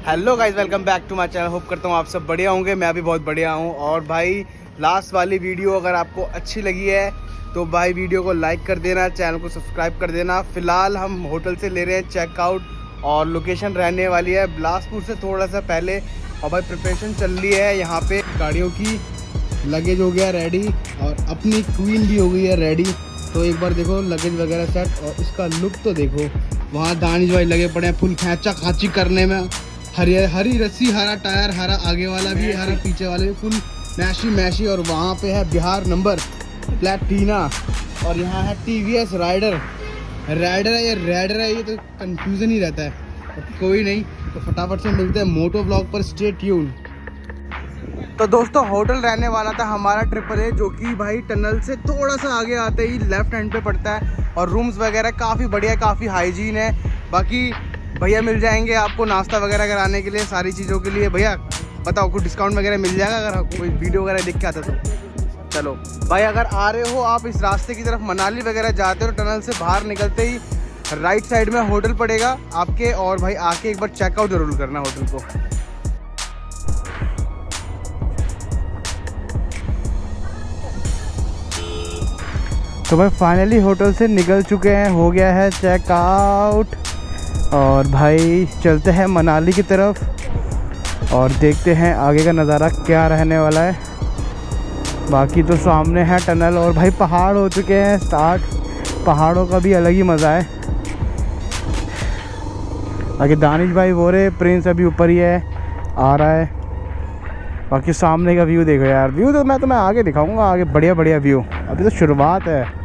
Hello guys, welcome back to my channel. Hope करता हूँ आप सब बढ़िया होंगे। मैं भी बहुत बढ़िया हूँ। और भाई लास्ट वाली वीडियो अगर आपको अच्छी लगी है तो भाई वीडियो को लाइक कर देना, चैनल को सब्सक्राइब कर देना। फ़िलहाल हम होटल से ले रहे हैं चेकआउट और लोकेशन रहने वाली है बिलासपुर से थोड़ा सा पहले। और भाई प्रिपरेशन चल रही है यहाँ पे गाड़ियों की। लगेज हो गया रेडी और अपनी क्वीन भी हो गई है रेडी। तो एक बार देखो लगेज वगैरह सेट और इसका लुक तो देखो। वहाँ दानिश भाई लगे पड़े हैं फुल खैंचा खाची करने में। हरी रस्सी, हरा टायर, हरा आगे वाला भी, हरा पीछे वाले भी, फुल मैशी। और वहाँ पे है बिहार नंबर प्लेटिना और यहाँ है TVS राइडर है या राइडर है, ये तो कंफ्यूजन ही रहता है। कोई नहीं, तो फटाफट से मिलते हैं मोटो ब्लॉग पर। Stay tune. तो दोस्तों होटल रहने वाला था हमारा ट्रिपल, जो कि भाई टनल से थोड़ा सा आगे आते ही लेफ्ट हैंड पे पड़ता है। और रूम्स वगैरह काफ़ी बढ़िया, काफ़ी हाइजीन है। बाकी भैया मिल जाएंगे आपको नाश्ता वगैरह कराने के लिए, सारी चीज़ों के लिए। भैया बताओ कुछ डिस्काउंट वगैरह मिल जाएगा अगर कोई वीडियो वगैरह देख के आता तो। चलो भाई, अगर आ रहे हो आप इस रास्ते की तरफ, मनाली वगैरह जाते हो, टनल से बाहर निकलते ही राइट साइड में होटल पड़ेगा आपके। और भाई आके एक बार चेकआउट जरूर करना होटल को। तो भाई फाइनली होटल से निकल चुके हैं, हो गया है चेकआउट। और भाई चलते हैं मनाली की तरफ और देखते हैं आगे का नज़ारा क्या रहने वाला है। बाकी तो सामने है टनल और भाई पहाड़ हो चुके हैं स्टार्ट। पहाड़ों का भी अलग ही मज़ा है। बाकी दानिश भाई वो रहे, प्रिंस अभी ऊपर ही है, आ रहा है। बाकी सामने का व्यू देखो यार, व्यू तो मैं आगे दिखाऊंगा, आगे बढ़िया व्यू, अभी तो शुरुआत है।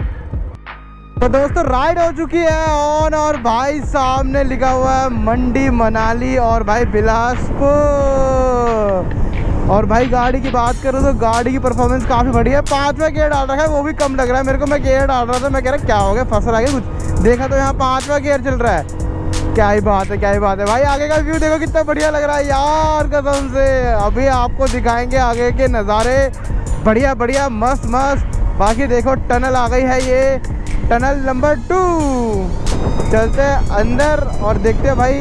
तो दोस्तों राइड हो चुकी है ऑन और भाई सामने लिखा हुआ है मंडी मनाली और भाई बिलासपुर। और भाई गाड़ी की बात करूँ तो गाड़ी की परफॉर्मेंस काफ़ी बढ़िया है। 5वां गियर डाल रखा है, वो भी कम लग रहा है मेरे को। मैं गियर डाल रहा था, मैं कह रहा क्या हो गया, फसल आ गया कुछ, देखा तो यहाँ 5वां गियर चल रहा है। क्या ही बात है भाई। आगे का व्यू देखो कितना बढ़िया लग रहा है यार, कसम से। अभी आपको दिखाएंगे आगे के नज़ारे, बढ़िया मस्त। बाकी देखो टनल आ गई है, ये टनल नंबर 2। चलते हैं अंदर और देखते हैं भाई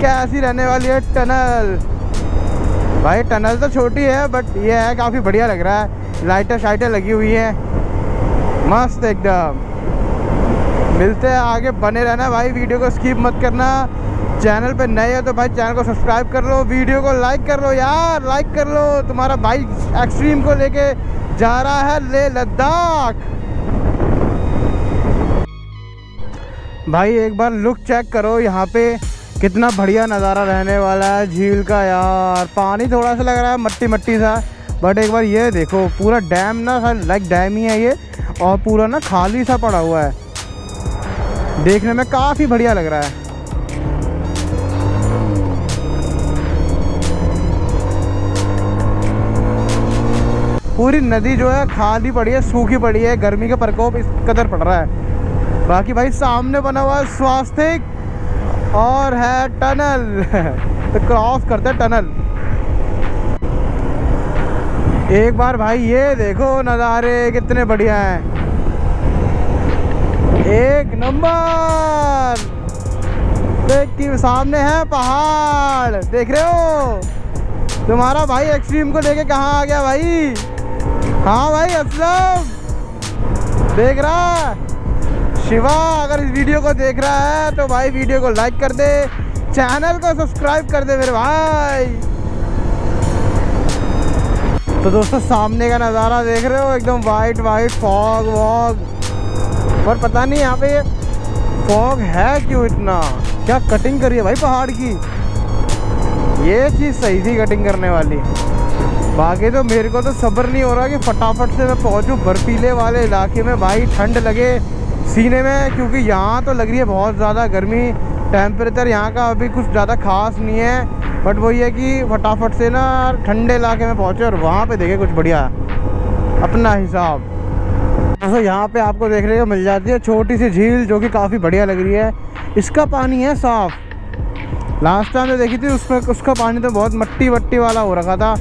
कैसी रहने वाली है टनल। भाई टनल तो छोटी है बट ये है काफ़ी बढ़िया लग रहा है। लाइटें लगी हुई हैं, मस्त एकदम। मिलते हैं आगे, बने रहना भाई, वीडियो को स्किप मत करना। चैनल पे नए हो तो भाई चैनल को सब्सक्राइब कर लो, वीडियो को लाइक कर लो यार, लाइक कर लो। तुम्हारा भाई एक्सट्रीम को लेके जा रहा है लेह लद्दाख। भाई एक बार लुक चेक करो, यहाँ पे कितना बढ़िया नज़ारा रहने वाला है झील का यार। पानी थोड़ा सा लग रहा है मट्टी सा, बट एक बार ये देखो पूरा डैम ना, लाइक डैम ही है ये, और पूरा ना खाली सा पड़ा हुआ है। देखने में काफ़ी बढ़िया लग रहा है। पूरी नदी जो है खाली पड़ी है, सूखी पड़ी है, गर्मी का प्रकोप इस कदर पड़ रहा है। बाकी भाई सामने बना हुआ है स्वास्तिक और है टनल तो क्रॉस करते हैं टनल। एक बार भाई ये देखो नज़ारे कितने बढ़िया हैं, एक नंबर। देख सामने है पहाड़, देख रहे हो। तुम्हारा भाई एक्सट्रीम को लेके कहाँ आ गया भाई। हाँ भाई असलम देख रहा। शिवा अगर इस वीडियो को देख रहा है तो भाई वीडियो को लाइक कर दे, चैनल को सब्सक्राइब कर दे मेरे भाई। तो दोस्तों सामने का नज़ारा देख रहे हो, एकदम वाइट फॉग वॉग। पर पता नहीं यहाँ पे फॉग है क्यों इतना, क्या कटिंग करी है भाई पहाड़ की। ये चीज़ सही थी कटिंग करने वाली। बाकी तो मेरे को तो सब्र नहीं हो रहा कि फटाफट से मैं पहुँचूँ बर्फीले वाले इलाके में। भाई ठंड लगे सीने में, क्योंकि यहाँ तो लग रही है बहुत ज़्यादा गर्मी। टेम्परेचर यहाँ का अभी कुछ ज़्यादा खास नहीं है, बट वही है कि फटाफट से ना ठंडे इलाके में पहुँचे और वहाँ पे देखे कुछ बढ़िया अपना हिसाब। तो यहाँ पे आपको देखने को मिल जाती है छोटी सी झील, जो कि काफ़ी बढ़िया लग रही है। इसका पानी है साफ़, लास्ट टाइम जो देखी थी उसमें उसका पानी तो बहुत मट्टी वाला हो रखा था।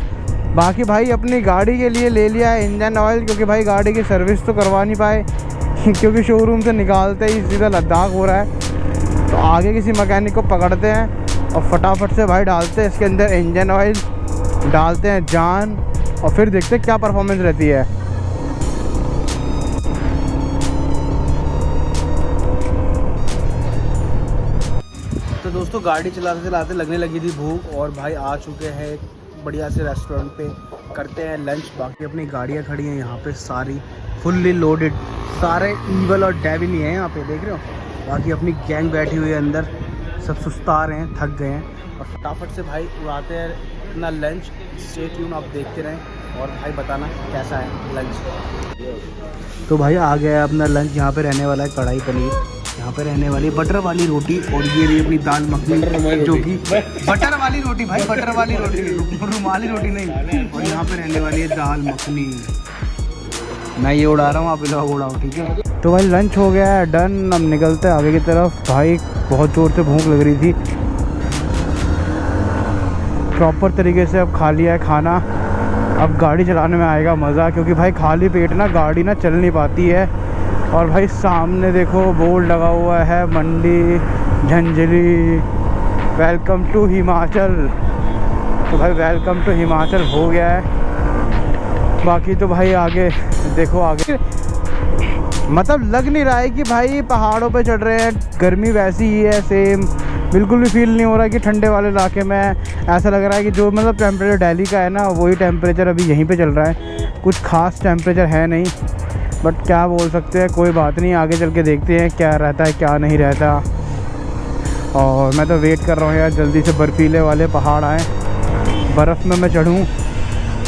बाकी भाई अपनी गाड़ी के लिए ले लिया है इंजन ऑयल, क्योंकि भाई गाड़ी की सर्विस तो करवा नहीं पाए क्योंकि शोरूम से निकालते ही सीधा लद्दाख हो रहा है। तो आगे किसी मैकेनिक को पकड़ते हैं और फटाफट से भाई डालते हैं इसके अंदर इंजन ऑयल, डालते हैं जान और फिर देखते हैं क्या परफॉर्मेंस रहती है। तो दोस्तों गाड़ी चलाते चलाते लगने लगी थी भूख और भाई आ चुके हैं एक बढ़िया से रेस्टोरेंट पे, करते हैं लंच। बाकी अपनी गाड़ियाँ खड़ी हैं यहाँ पे सारी फुल्ली लोडेड, सारे ईवल और डेविल ही हैं यहाँ पे, देख रहे हो। बाकी अपनी गैंग बैठी हुई है अंदर, सब सुस्ता रहे हैं, थक गए हैं और फटाफट से भाई उड़ाते हैं अपना लंच। स्टे ट्यून, आप देखते रहें और भाई बताना कैसा है लंच। तो भाई आ गया अपना लंच। यहाँ पे रहने वाला है कढ़ाई पनीर, यहाँ पे रहने वाली बटर वाली रोटी और ये रही अपनी दाल मखनी, जो कि बटर वाली रोटी भाई, बटर वाली रोटी, रुमाली रोटी नहीं। और यहाँ पे रहने वाली है दाल मखनी। मैं ये उड़ा रहा हूँ, आप लोग उड़ाओ, ठीक है। तो भाई लंच हो गया है डन, अब निकलते हैं आगे की तरफ। भाई बहुत ज़ोर से भूख लग रही थी, प्रॉपर तरीके से अब खा लिया है खाना। अब गाड़ी चलाने में आएगा मज़ा, क्योंकि भाई खाली पेट ना गाड़ी ना चल नहीं पाती है। और भाई सामने देखो बोर्ड लगा हुआ है मंडी झंझली, वेलकम टू हिमाचल। तो भाई वेलकम टू हिमाचल हो गया है। बाकी तो भाई आगे देखो, आगे मतलब लग नहीं रहा है कि भाई पहाड़ों पे चढ़ रहे हैं। गर्मी वैसी ही है सेम, बिल्कुल भी फील नहीं हो रहा है कि ठंडे वाले इलाके में। ऐसा लग रहा है कि जो मतलब टेम्परेचर दिल्ली का है ना, वही टेम्परेचर अभी यहीं पे चल रहा है। कुछ खास टेम्परेचर है नहीं, बट क्या बोल सकते हैं, कोई बात नहीं, आगे चल के देखते हैं क्या रहता है क्या नहीं रहता। और मैं तो वेट कर रहा हूँ यार, जल्दी से बर्फीले वाले पहाड़ आए, बर्फ़ में मैं चढ़ूँ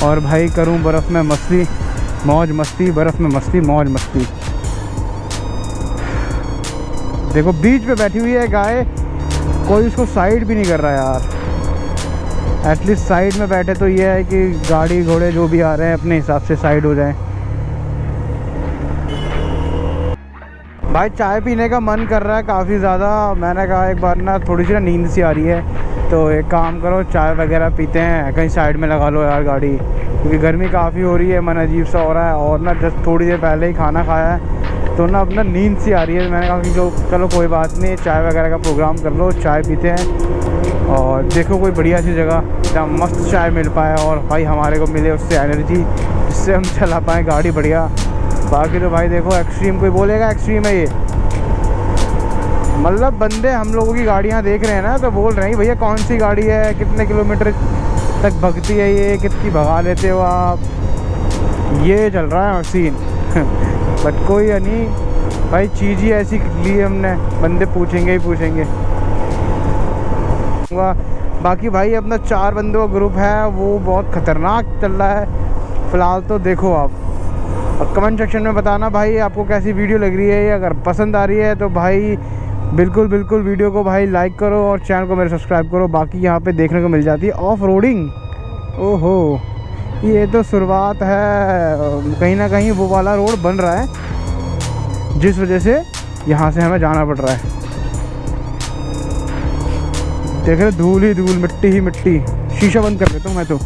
और भाई करूँ बर्फ़ में मस्ती, मौज मस्ती, बर्फ़ में मस्ती, मौज मस्ती। देखो बीच पे बैठी हुई है गाय, कोई उसको साइड भी नहीं कर रहा यार। एटलीस्ट साइड में बैठे तो ये है कि गाड़ी घोड़े जो भी आ रहे हैं अपने हिसाब से साइड हो जाएं। भाई चाय पीने का मन कर रहा है काफ़ी ज़्यादा। मैंने कहा एक बार ना थोड़ी सी ना नींद सी आ रही है, तो एक काम करो चाय वगैरह पीते हैं, कहीं साइड में लगा लो यार गाड़ी, क्योंकि गर्मी काफ़ी हो रही है, मन अजीब सा हो रहा है। और ना जस्ट थोड़ी देर पहले ही खाना खाया है, तो ना अपना नींद सी आ रही है। मैंने कहा कि जो चलो कोई बात नहीं, चाय वगैरह का प्रोग्राम कर लो, चाय पीते हैं और देखो कोई बढ़िया सी जगह जहाँ मस्त चाय मिल पाए और भाई हमारे को मिले उससे एनर्जी, जिससे हम चला पाएँ गाड़ी बढ़िया। बाकी तो भाई देखो एक्सट्रीम, कोई बोलेगा एक्सट्रीम है ये, मतलब बंदे हम लोगों की गाड़ियाँ देख रहे हैं ना, तो बोल रहे हैं भैया कौन सी गाड़ी है, कितने किलोमीटर तक भगती है ये, कितनी भगा लेते हो आप, ये चल रहा है सीन। बट कोई नहीं भाई, चीज़ ही ऐसी ली है हमने, बंदे पूछेंगे ही पूछेंगे। बाकी भाई अपना 4 बंदों का ग्रुप है, वो बहुत ख़तरनाक चल रहा है फ़िलहाल। तो देखो आप और कमेंट सेक्शन में बताना भाई आपको कैसी वीडियो लग रही है। अगर पसंद आ रही है तो भाई बिल्कुल बिल्कुल वीडियो को भाई लाइक करो और चैनल को मेरे सब्सक्राइब करो। बाकी यहाँ पे देखने को मिल जाती है ऑफ रोडिंग। ओहो, ये तो शुरुआत है, कहीं ना कहीं वो वाला रोड बन रहा है, जिस वजह से यहाँ से हमें जाना पड़ रहा है। देख रहे, धूल ही धूल, मिट्टी ही मिट्टी। शीशा बंद कर देता हूँ मैं तो।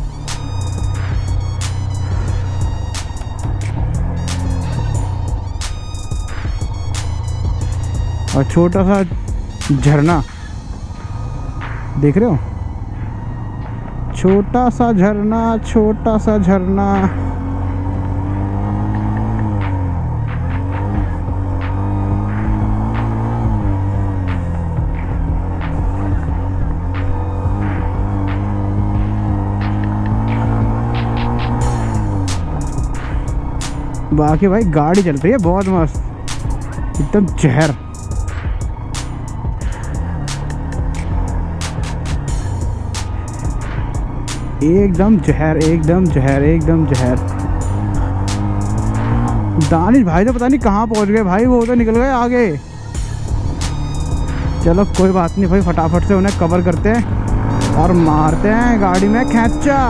और छोटा सा झरना देख रहे हो, छोटा सा झरना, छोटा सा झरना। बाकी भाई गाड़ी चल रही है बहुत मस्त, एकदम जहर। एकदम जहर, एकदम जहर, एकदम जहर। दानिश भाई तो पता नहीं कहाँ पहुँच गए भाई, वो तो निकल गए आगे। चलो कोई बात नहीं भाई, फटाफट से उन्हें कवर करते हैं और मारते हैं गाड़ी में खैंचा।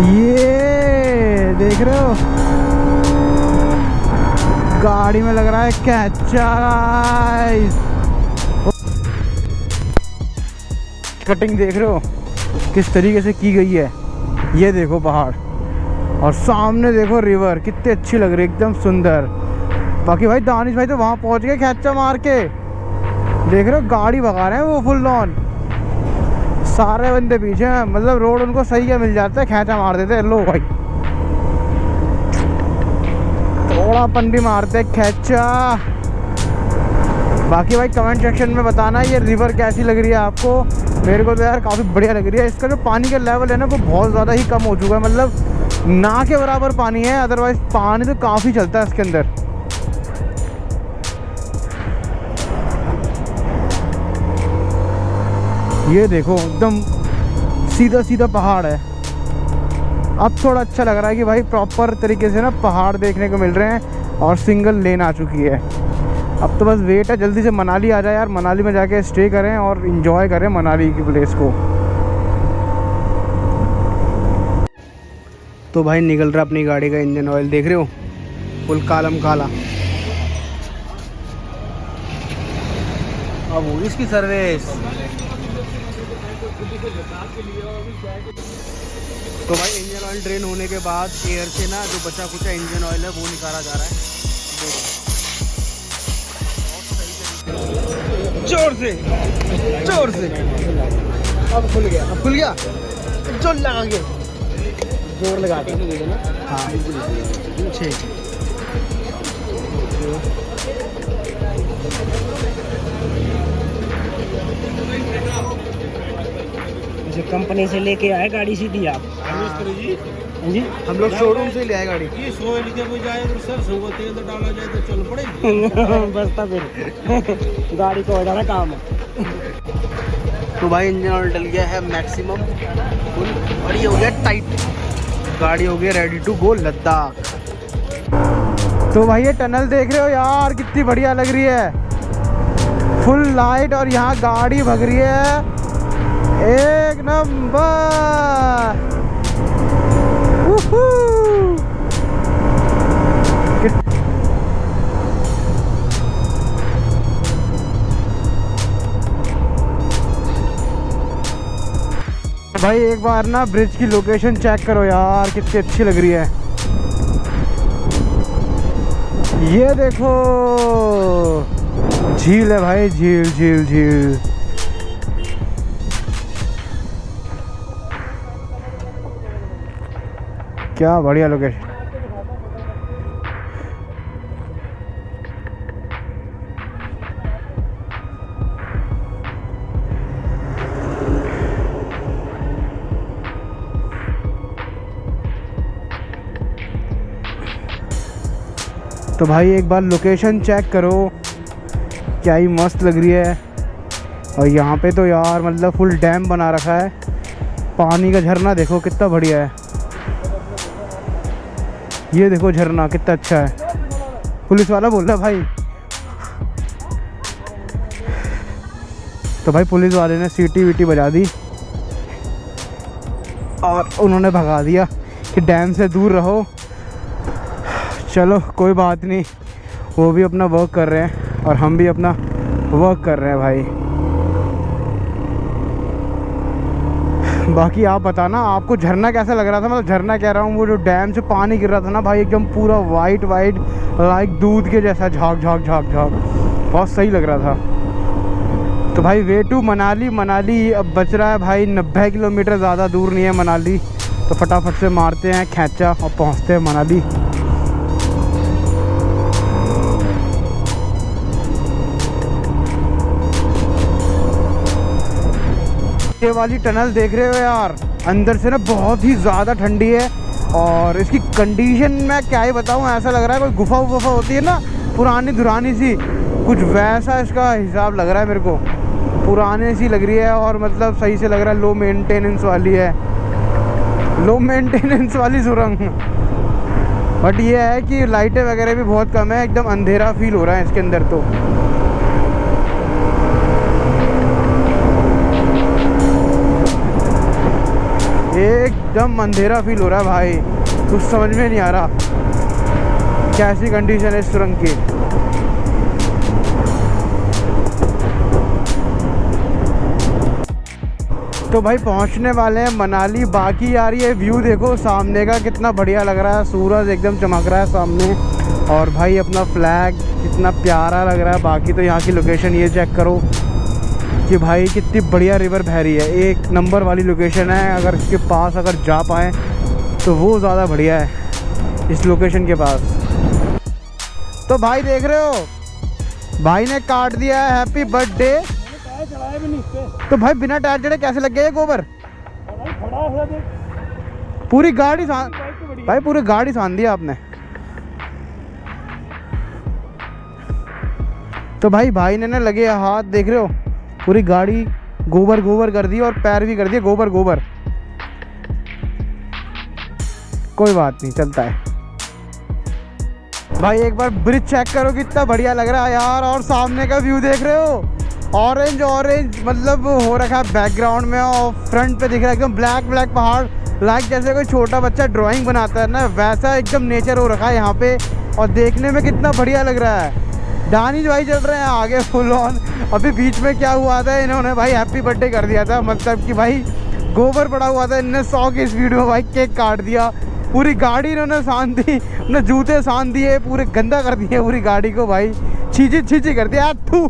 ये देख रहे हो, गाड़ी में लग रहा है खैंचा। कटिंग देख रहे हो किस तरीके से की गई है। ये देखो पहाड़ और सामने देखो रिवर, कितनी अच्छी लग रही है, एकदम सुंदर। बाकी भाई दानिश भाई तो वहाँ पहुँच गए खैंचा मार के, देख रहे हो गाड़ी भगा रहे हैं वो फुल ऑन। सारे बंदे पीछे हैं, मतलब रोड उनको सही क्या मिल जाता है, खैंचा मार देते हैं। लो भाई थोड़ा अपन भी मारते खैंचा। बाकी भाई कमेंट सेक्शन में बताना ये रिवर कैसी लग रही है आपको। मेरे को तो यार काफ़ी बढ़िया लग रही है। इसका जो पानी का लेवल है ना वो बहुत ज़्यादा ही कम हो चुका है, मतलब ना के बराबर पानी है, अदरवाइज पानी तो काफ़ी चलता है इसके अंदर। ये देखो एकदम सीधा सीधा पहाड़ है। अब थोड़ा अच्छा लग रहा है कि भाई प्रॉपर तरीके से ना पहाड़ देखने को मिल रहे हैं और सिंगल लेन आ चुकी है। अब तो बस वेट है जल्दी से मनाली आ जाए यार, मनाली में जाके स्टे करें और इन्जॉय करें मनाली की प्लेस को। तो भाई निकल रहा अपनी गाड़ी का इंजन ऑयल, देख रहे हो फुल कालम काला। अब हो इसकी सर्विस। तो भाई इंजन ऑयल ड्रेन होने के बाद एयर से ना जो बचा कुचा इंजन ऑयल है वो निकाला जा रहा है। जोर से जोर से। अब खुल गया, अब खुल गया। जोर लगा के, जोर लगा के हाँ ठीक। कंपनी से लेके आए गाड़ी सीधी आप? जी हम लोग शोरूम से ले आए गाड़ी। ये सोए लिखे जाए तो सर सुबह तेल तो डाला जाए तो चल पड़ेगी बस था फिर गाड़ी को हो जाना काम है। तो भाई इंजन ऑयल डल गया है मैक्सिमम फुल और ये हो गया टाइट। गाड़ी हो गई रेडी टू गो लद्दाख। तो भाई ये टनल देख रहे हो यार कितनी बढ़िया लग रही है, फुल लाइट और यहाँ गाड़ी भग रही है एक नंबर। भाई एक बार ना ब्रिज की लोकेशन चेक करो यार कितनी अच्छी लग रही है। ये देखो झील है भाई, झील झील झील। क्या बढ़िया लोकेशन। तो भाई एक बार लोकेशन चेक करो, क्या ही मस्त लग रही है। और यहाँ पे तो यार मतलब फुल डैम बना रखा है, पानी का झरना देखो कितना बढ़िया है। ये देखो झरना कितना अच्छा है। पुलिस वाला बोल रहा है भाई। तो भाई पुलिस वाले ने सीटी वीटी बजा दी और उन्होंने भगा दिया कि डैम से दूर रहो। चलो कोई बात नहीं, वो भी अपना वर्क कर रहे हैं और हम भी अपना वर्क कर रहे हैं भाई। बाकी आप बताना आपको झरना कैसा लग रहा था। मतलब झरना कह रहा हूँ, वो जो डैम से पानी गिर रहा था ना भाई, एकदम पूरा वाइट वाइट लाइक दूध के जैसा झाग झाग झाग झाग, बहुत सही लग रहा था। तो भाई वे टू मनाली। मनाली अब बच रहा है भाई 90 किलोमीटर, ज़्यादा दूर नहीं है मनाली। तो फटाफट से मारते हैं खैंचा और पहुँचते हैं मनाली। ये वाली टनल देख रहे हो यार, अंदर से ना बहुत ही ज़्यादा ठंडी है और इसकी कंडीशन मैं क्या ही बताऊँ, ऐसा लग रहा है कोई गुफा वुफा होती है ना पुरानी धुरानी सी, कुछ वैसा इसका हिसाब लग रहा है मेरे को। पुराने सी लग रही है और मतलब सही से लग रहा है लो मेंटेनेंस वाली है, लो मेंटेनेंस वाली सुरंग। बट ये है कि लाइटें वगैरह भी बहुत कम है, एकदम अंधेरा फील हो रहा है इसके अंदर। तो एकदम अंधेरा फील हो रहा है भाई, कुछ समझ में नहीं आ रहा कैसी कंडीशन है इस सुरंग की। तो भाई पहुंचने वाले हैं मनाली। बाकी यार ये व्यू देखो सामने का कितना बढ़िया लग रहा है, सूरज एकदम चमक रहा है सामने और भाई अपना फ्लैग कितना प्यारा लग रहा है। बाकी तो यहाँ की लोकेशन ये चेक करो, कि भाई कितनी बढ़िया रिवर बह रही है। एक नंबर वाली लोकेशन है, अगर इसके पास अगर जा पाएँ तो वो ज़्यादा बढ़िया है इस लोकेशन के पास। तो भाई देख रहे हो, भाई ने काट दिया है हैप्पी बर्थडे। तो भाई बिना टायर जड़े कैसे लग गए गोबर? पूरी गाड़ी भाई पूरी गाड़ी सान दिया आपने। तो भाई ने ना लगे हाथ देख रहे हो, पूरी गाड़ी गोबर गोबर कर दी और पैर भी कर दिए गोबर गोबर। कोई बात नहीं, चलता है। भाई एक बार ब्रिज चेक करो, कितना बढ़िया लग रहा है यार। और सामने का व्यू देख रहे हो, ऑरेंज ऑरेंज मतलब हो रखा है बैकग्राउंड में, और फ्रंट पे दिख रहा है एकदम ब्लैक ब्लैक पहाड़। लाइक जैसे कोई छोटा बच्चा ड्राइंग बनाता है ना, वैसा एकदम नेचर हो रखा है यहाँ पे। और देखने में कितना बढ़िया लग रहा है। दानिश भाई चल रहे हैं आगे फुल ऑन। अभी बीच में क्या हुआ था, इन्होंने भाई हैप्पी बर्थडे कर दिया था, मतलब कि भाई गोबर पड़ा हुआ था, इनने 100 की स्पीड में भाई केक काट दिया। पूरी गाड़ी इन्होंने सान दी, अपने जूते सान दिए, पूरे गंदा कर दिए पूरी गाड़ी को भाई, छीची कर दिया थू।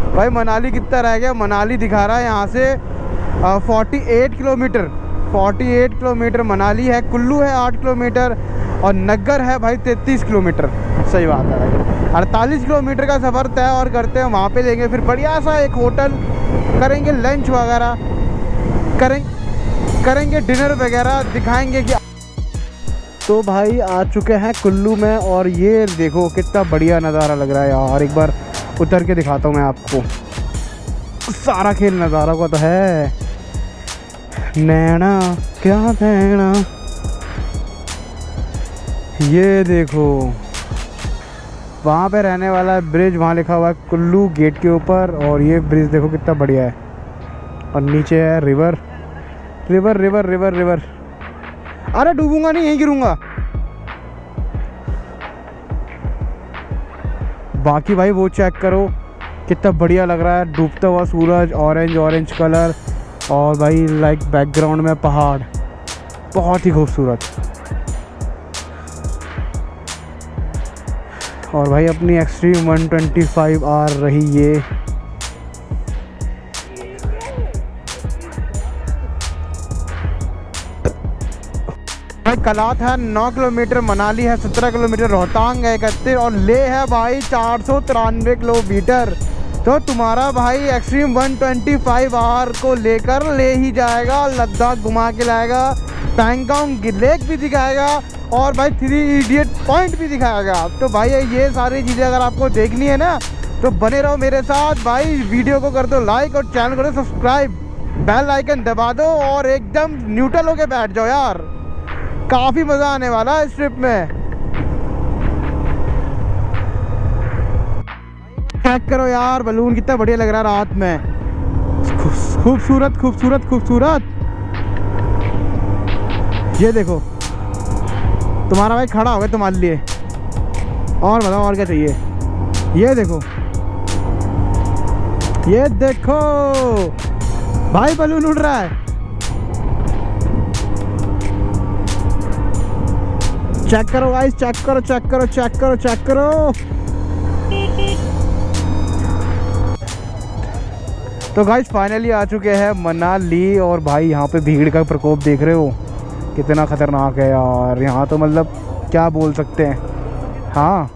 भाई मनाली कितना रह गया? मनाली दिखा रहा है यहाँ से 48 किलोमीटर। 48 किलोमीटर मनाली है, कुल्लू है 8 किलोमीटर और नग्गर है भाई 33 किलोमीटर। सही बात है भाई, 48 किलोमीटर का सफ़र तय और करते हैं। वहाँ पे लेंगे फिर बढ़िया सा एक होटल, करेंगे लंच वगैरह, करेंगे डिनर वगैरह, दिखाएंगे कि। तो भाई आ चुके हैं कुल्लू में, और ये देखो कितना बढ़िया नज़ारा लग रहा है यार। एक बार उतर के दिखाता हूँ मैं आपको। सारा खेल नज़ारा का तो है, नैना क्या नैना। ये देखो वहाँ पे रहने वाला है ब्रिज, वहाँ लिखा हुआ है कुल्लू गेट के ऊपर। और ये ब्रिज देखो कितना बढ़िया है, और नीचे है river river river river river. अरे डूबूंगा नहीं, यहीं गिरूंगा। बाकी भाई वो चेक करो कितना बढ़िया लग रहा है, डूबता हुआ सूरज, ऑरेंज ऑरेंज कलर, और भाई लाइक बैकग्राउंड में पहाड़, बहुत ही खूबसूरत। और भाई अपनी एक्सट्रीम 125R रही ये। भाई कलात है 9 किलोमीटर, मनाली है 17 किलोमीटर, रोहतांग है 31 और ले है भाई 493 किलोमीटर। तो तुम्हारा भाई एक्सट्रीम 125R को लेकर ले ही जाएगा, लद्दाख घुमा के लाएगा, पैंगोंग लेक भी दिखाएगा, और भाई 3 इडियट पॉइंट भी दिखाएगा। तो भाई ये सारी चीज़ें अगर आपको देखनी है ना, तो बने रहो मेरे साथ। भाई वीडियो को कर दो लाइक और चैनल को सब्सक्राइब, बेल आइकन दबा दो और एकदम न्यूट्रल होके बैठ जाओ यार। काफ़ी मज़ा आने वाला है इस ट्रिप में। चेक करो यार, बलून कितना बढ़िया लग रहा है रात में, खूबसूरत खूबसूरत खूबसूरत। ये देखो तुम्हारा भाई खड़ा हो गया तुम्हारे लिए, और बताओ और क्या चाहिए। ये देखो, ये देखो भाई बलून उड़ रहा है। चेक करो गाइस, चेक करो चेक करो चेक करो चेक करो। तो गाइस फाइनली आ चुके हैं मनाली, और भाई यहाँ पे भीड़ का प्रकोप देख रहे हो कितना ख़तरनाक है यार। यहाँ तो मतलब क्या बोल सकते हैं। हाँ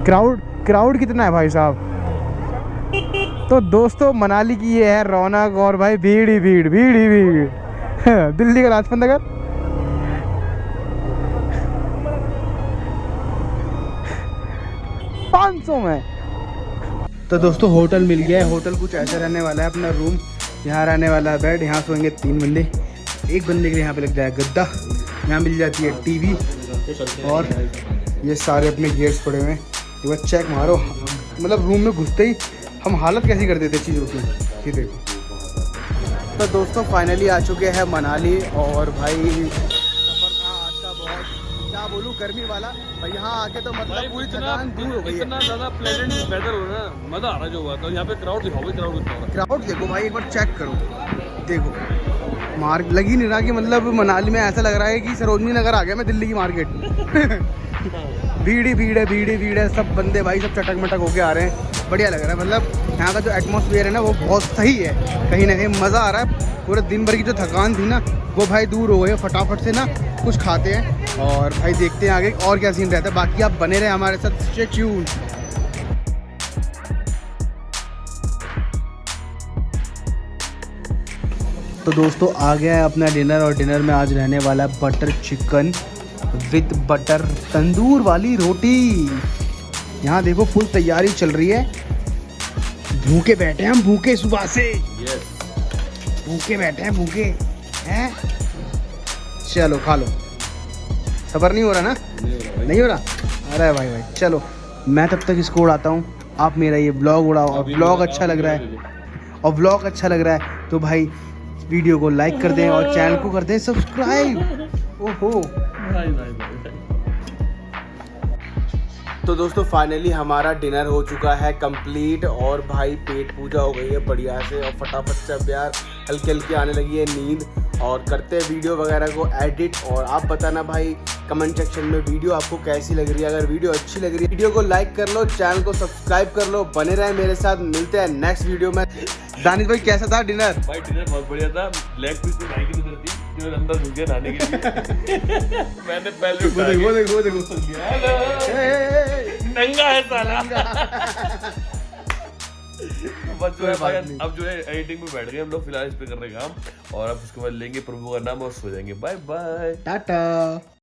क्राउड कितना है भाई साहब। तो दोस्तों मनाली की ये है रौनक, और भाई भीड़ ही भीड़, भीड़ ही भीड़। दिल्ली का लाजपत नगर। में। तो दोस्तों होटल मिल गया है। होटल कुछ ऐसा रहने वाला है, अपना रूम, यहाँ रहने वाला है बेड, यहाँ सोएंगे 3 बंदे, एक बंदे के लिए यहाँ पे लग जाएगा गद्दा, यहाँ मिल जाती है टीवी, और ये सारे अपने गेट्स पड़े हुए हैं। एक बार चेक मारो, मतलब रूम में घुसते ही हम हालत कैसी कर देते चीज़ों की, ये देखो। तो दोस्तों फाइनली आ चुके हैं मनाली, और भाई बोलूं गर्मी वाला, और यहाँ आके तो मतलब पूरी थकान दूर हो गई है। इतना ज़्यादा प्लेजेंट वेदर हो रहा है, मज़ा आ रहा है जो हुआ। तो यहाँ पे क्राउड दिखाओगे, क्राउड देखो भाई, एक बार चेक करो, देखो मार्केट लग ही नहीं रहा कि मतलब मनाली में ऐसा लग रहा है कि सरोजनी नगर आ गया मैं, दिल्ली की मार्केट। भीड़ ही भीड़ है, भीड़ ही भीड़ है, सब बंदे भाई सब चटक मटक होके आ रहे हैं, बढ़िया लग रहा है। मतलब यहाँ का जो एटमॉस्फेयर है ना वो बहुत सही है, कहीं ना कहीं मज़ा आ रहा है। पूरे दिन भर की जो थकान थी ना वो भाई दूर हो गई है। फटाफट से ना कुछ खाते हैं और भाई देखते हैं आगे और क्या सीन रहता है। बाकी आप बने रहे हमारे साथ, स्टे ट्यून्ड। तो दोस्तों आ गया है अपना डिनर, और डिनर में आज रहने वाला है बटर चिकन विद बटर तंदूर वाली रोटी। यहाँ देखो फुल तैयारी चल रही है, भूखे बैठे हैं हम, भूखे सुबह से, भूखे बैठे हैं, भूखे हैं। चलो खा लो, सबर नहीं हो रहा ना? नहीं हो रहा? अरे भाई भाई चलो, मैं तब तक इसको उड़ाता हूँ, आप मेरा ये ब्लॉग उड़ाओ। और ब्लॉग अच्छा लग रहा है, और ब्लॉग अच्छा लग रहा है तो भाई वीडियो को लाइक कर दें और चैनल को कर दें सब्सक्राइब। ओहो तो दोस्तों फाइनली हमारा डिनर हो चुका है कंप्लीट, और भाई पेट पूजा हो गई है बढ़िया से, और फटाफट से अब यार हल्की हल्की आने लगी है नींद, और करते हैं वीडियो वगैरह को एडिट। और आप बताना भाई कमेंट सेक्शन में वीडियो आपको कैसी लग रही है। अगर वीडियो अच्छी लग रही है वीडियो को लाइक कर लो, चैनल को सब्सक्राइब कर लो, बने रहे मेरे साथ। मिलते हैं नेक्स्ट वीडियो में। दानिश भाई कैसा था डिनर? भाई डिनर बहुत बढ़िया था। लेग पीस तो भाई की नजर थी जो अंदर घुस गया नहाने के लिए। मैंने पहले वो देखो नंगा है साला। बस जो है भाई अब जो है एडिटिंग में बैठ गए हम लोग फिलहाल इस पे कर रहे काम, और अब उसके बाद लेंगे प्रभु का नाम और सो जाएंगे। Bye bye, Tata.